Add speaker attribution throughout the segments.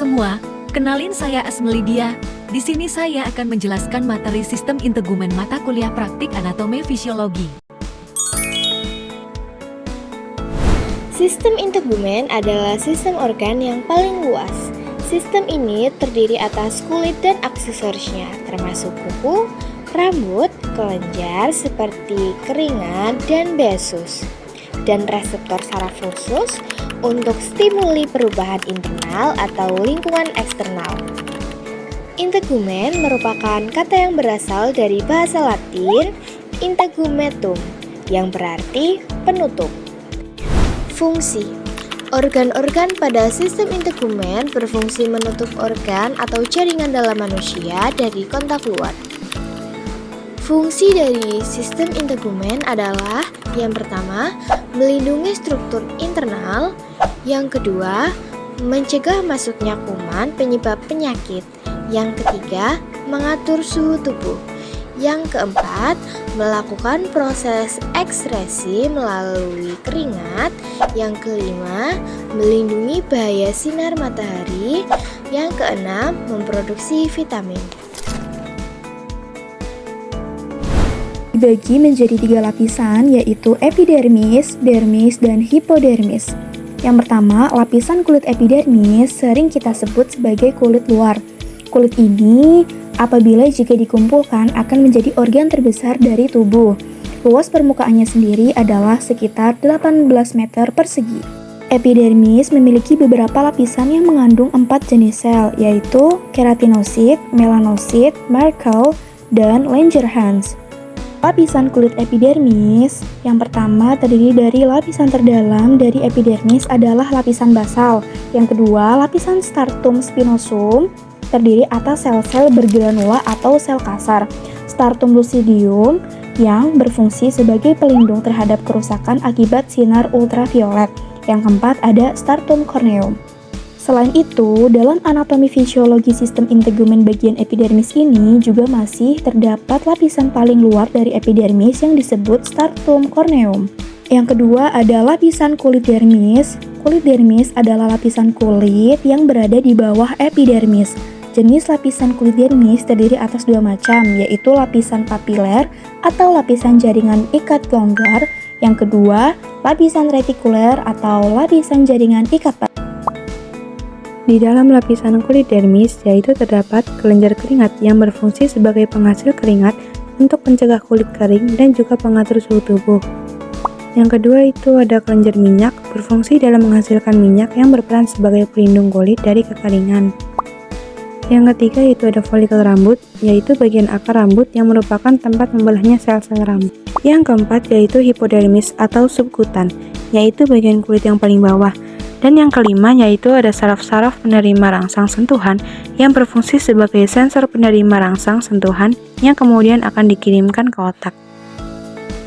Speaker 1: semua, kenalin saya Asmelidia. Di sini saya akan menjelaskan materi sistem integumen mata kuliah praktik anatomi fisiologi.
Speaker 2: Sistem integumen adalah sistem organ yang paling luas. Sistem ini terdiri atas kulit dan aksesorisnya, termasuk kuku, rambut, kelenjar seperti keringat dan besus, dan reseptor saraf khusus untuk stimuli perubahan internal atau lingkungan eksternal. Integumen merupakan kata yang berasal dari bahasa Latin integumentum, yang berarti penutup. Fungsi: organ-organ pada sistem integumen berfungsi menutup organ atau jaringan dalam manusia dari kontak luar. Fungsi dari sistem integumen adalah: yang pertama, melindungi struktur internal; yang kedua, mencegah masuknya kuman penyebab penyakit; yang ketiga, mengatur suhu tubuh; yang keempat, melakukan proses ekskresi melalui keringat; yang kelima, melindungi bahaya sinar matahari; yang keenam, memproduksi vitamin.
Speaker 3: Dibagi menjadi 3 lapisan, yaitu epidermis, dermis, dan hipodermis. Yang pertama, lapisan kulit epidermis sering kita sebut sebagai kulit luar. Kulit ini apabila jika dikumpulkan akan menjadi organ terbesar dari tubuh. Luas permukaannya sendiri adalah sekitar 18 meter persegi. Epidermis memiliki beberapa lapisan yang mengandung 4 jenis sel, yaitu keratinosit, melanosit, Merkel, dan Langerhans. Lapisan kulit epidermis yang pertama terdiri dari lapisan terdalam dari epidermis adalah lapisan basal. Yang kedua, lapisan stratum spinosum terdiri atas sel-sel bergranula atau sel kasar. Stratum lucidium yang berfungsi sebagai pelindung terhadap kerusakan akibat sinar ultraviolet. Yang keempat ada stratum corneum. Selain itu, dalam anatomi fisiologi sistem integumen bagian epidermis ini juga masih terdapat lapisan paling luar dari epidermis yang disebut stratum corneum. Yang kedua ada lapisan kulit dermis. Kulit dermis adalah lapisan kulit yang berada di bawah epidermis. Jenis lapisan kulit dermis terdiri atas 2 macam, yaitu lapisan papiler atau lapisan jaringan ikat longgar. Yang kedua, lapisan retikuler atau lapisan jaringan ikat padat.
Speaker 4: Di dalam lapisan kulit dermis, yaitu terdapat kelenjar keringat yang berfungsi sebagai penghasil keringat untuk mencegah kulit kering dan juga pengatur suhu tubuh. Yang kedua itu ada kelenjar minyak, berfungsi dalam menghasilkan minyak yang berperan sebagai pelindung kulit dari kekeringan. Yang ketiga yaitu ada folikel rambut, yaitu bagian akar rambut yang merupakan tempat membelahnya sel-sel rambut. Yang keempat yaitu hipodermis atau subkutan, yaitu bagian kulit yang paling bawah. Dan yang kelima yaitu ada saraf-saraf penerima rangsang sentuhan yang berfungsi sebagai sensor penerima rangsang sentuhan yang kemudian akan dikirimkan ke otak.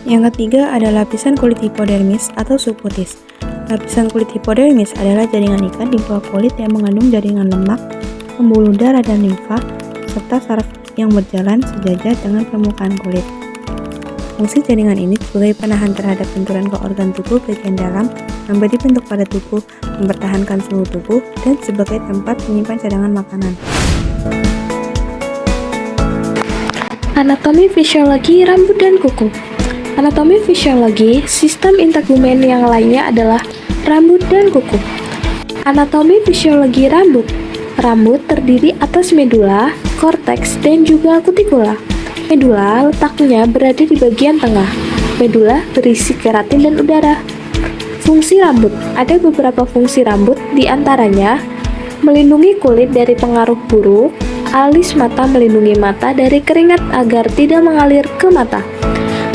Speaker 4: Yang ketiga ada lapisan kulit hipodermis atau subkutis. Lapisan kulit hipodermis adalah jaringan ikat di bawah kulit yang mengandung jaringan lemak, pembuluh darah dan limfa, serta saraf yang berjalan sejajar dengan permukaan kulit. Fungsi jaringan ini sebagai penahan terhadap benturan ke organ tubuh bagian dalam, memberi bentuk pada tubuh, mempertahankan suhu tubuh, dan sebagai tempat menyimpan cadangan makanan.
Speaker 5: Anatomi fisiologi rambut dan kuku. Anatomi fisiologi sistem integumen yang lainnya adalah rambut dan kuku. Anatomi fisiologi rambut. Rambut terdiri atas medula, korteks, dan juga kutikula. Medula letaknya berada di bagian tengah. Medula berisi keratin dan udara. Fungsi rambut. Ada beberapa fungsi rambut, diantaranya melindungi kulit dari pengaruh buruk, alis mata melindungi mata dari keringat agar tidak mengalir ke mata,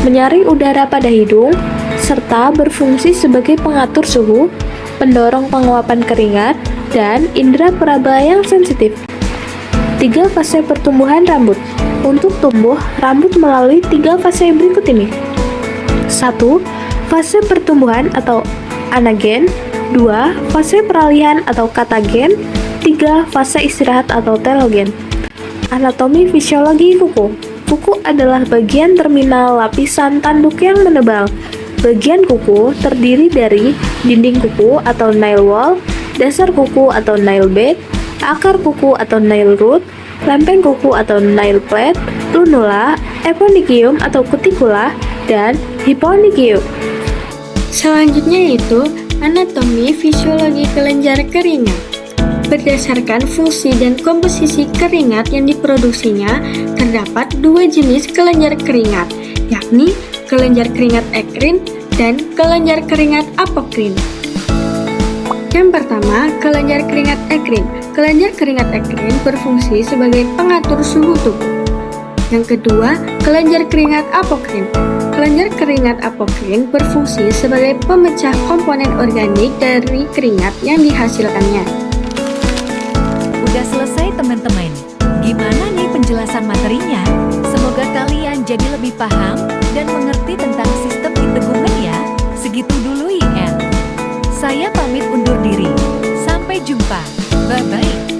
Speaker 5: menyaring udara pada hidung, serta berfungsi sebagai pengatur suhu, pendorong penguapan keringat, dan indera peraba yang sensitif. 3 fase pertumbuhan rambut. Untuk tumbuh, rambut melalui 3 fase berikut ini. 1. Fase pertumbuhan atau anagen. 2. Fase peralihan atau katagen. 3. Fase istirahat atau telogen. Anatomi fisiologi kuku. Kuku adalah bagian terminal lapisan tanduk yang menebal. Bagian kuku terdiri dari dinding kuku atau nail wall, dasar kuku atau nail bed, akar kuku atau nail root, lempeng kuku atau nail plate, lunula, eponychium atau cuticula, dan hyponychium.
Speaker 6: Selanjutnya yaitu anatomi fisiologi kelenjar keringat. Berdasarkan fungsi dan komposisi keringat yang diproduksinya, terdapat dua jenis kelenjar keringat, yakni kelenjar keringat ekrin dan kelenjar keringat apokrin. Yang pertama, kelenjar keringat ekrin. Kelenjar keringat ekrin berfungsi sebagai pengatur suhu tubuh. Yang kedua, kelenjar keringat apokrin. Kelenjar keringat apokrin berfungsi sebagai pemecah komponen organik dari keringat yang dihasilkannya.
Speaker 1: Udah selesai teman-teman. Gimana nih penjelasan materinya? Semoga kalian jadi lebih paham dan mengerti tentang sistem integumen ya. Segitu dulu IN. Saya pamit undur diri. Sampai jumpa. Bye-bye.